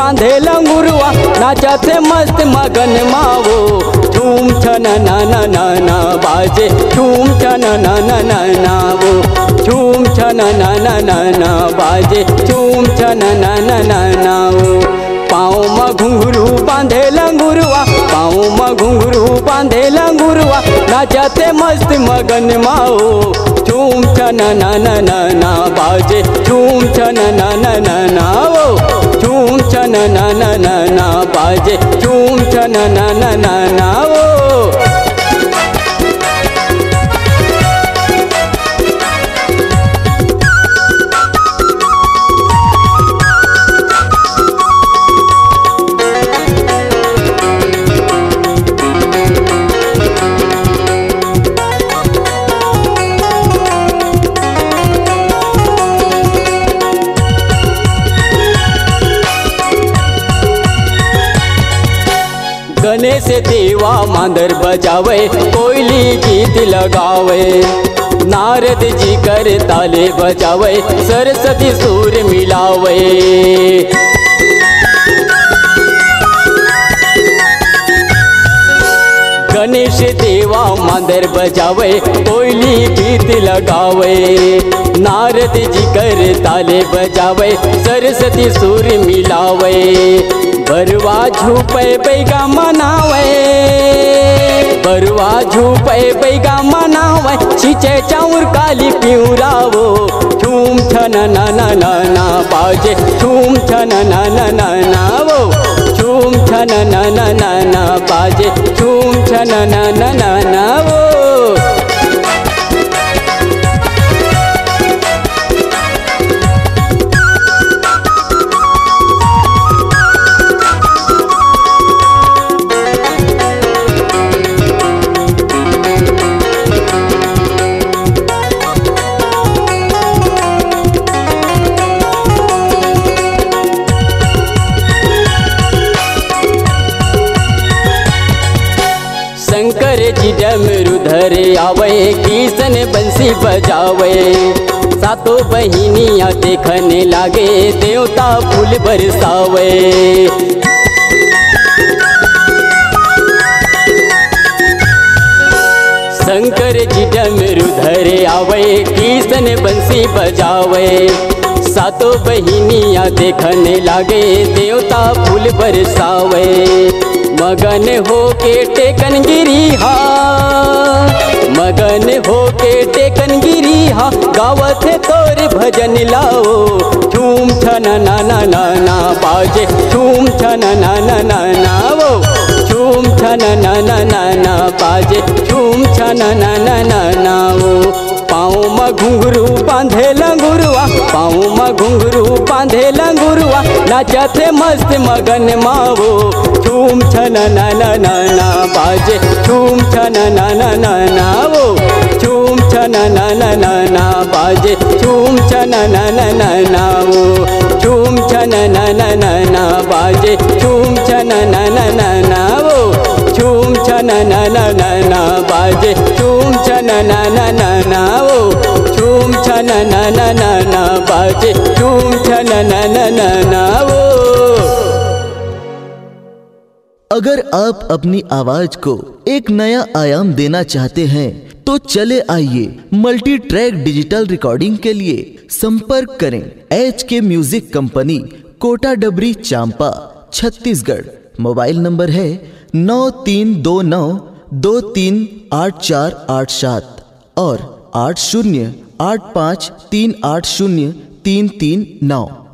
बांधे लंगुरवा नाचत है मस्त मगन मावो झूम छन ना ना ना ना बाजे झूम छन ना ना ना ना वो झूम छन ना ना ना ना बाजे झूम छन ना ना ना ना वो पाँव में घुंघरू बांधे लंगुरवा पाँव में घुंघरू बांधे लंगुरवा नाचते मस्त मगन माओ झूम छन ना ना ना ना बाजे झूम छन ना ना ना ना वो झूम छन ना ना ना ना बाजे झूम छन ना ना ना ना वो। गणेश देवा मांदर बजावे कोयली गीत लगावे नारद जी कर ताले बजावे सरस्वती सुर मिलावे गणेश देवा मांदर बजावे कोयली गीत लगावे नारद जी कर ताले बजावे सरस्वती सुर मिलावे बरुआ झूपे बैगा मनावे बरुआ झूपे बैगा मनावे छिचे चाउर काली पिउरावो झूम छन ना ना ना ना बाजे झूम छन ना ना ना ना वो झूम छन ना ना ना ना बाजे झूम छन ना ना ना ना वो। शंकर जी डमरू धरे आवे किशन बंसी बजावे सातों बहिनियाँ देखने लागे देवता फूल बरसावे शंकर जी डमरू धरे आवे किशन बंसी बजावे सातों बहिनियाँ देखने लागे देवता फूल बरसावे मगन हो के टेकन गिरी हा मगन हो के टेकन गिरी हा गावत है तोर भजन लाओ झूम छन ना ना ना ना बाजे झूम छन ना ना ना ना वो झूम छन ना ना ना ना बाजे झूम छन ना ना ना ना वो पाँव में घुंघरू बांधे लंगुरवा पाँव में घुंघरू बांधे लंगुरवा नाचते मस्त मगन मावो झूम छन ना ना ना ना बाजे झूम छन ना ना ना ना वो झूम छन ना ना ना ना बाजे झूम छन ना ना ना ना वो झूम छन ना ना ना ना बाजे झूम छन ना ना ना ना वो झूम छन ना ना ना ना बाजे झूम छन ना ना ना ना वो झूम छन ना ना ना ना बाजे झूम छन ना ना ना ना वो। अगर आप अपनी आवाज को एक नया आयाम देना चाहते हैं तो चले आइए मल्टी ट्रैक डिजिटल रिकॉर्डिंग के लिए संपर्क करें HK म्यूजिक कंपनी कोटा डबरी चांपा छत्तीसगढ़। मोबाइल नंबर है 9329238487 और 8085380339।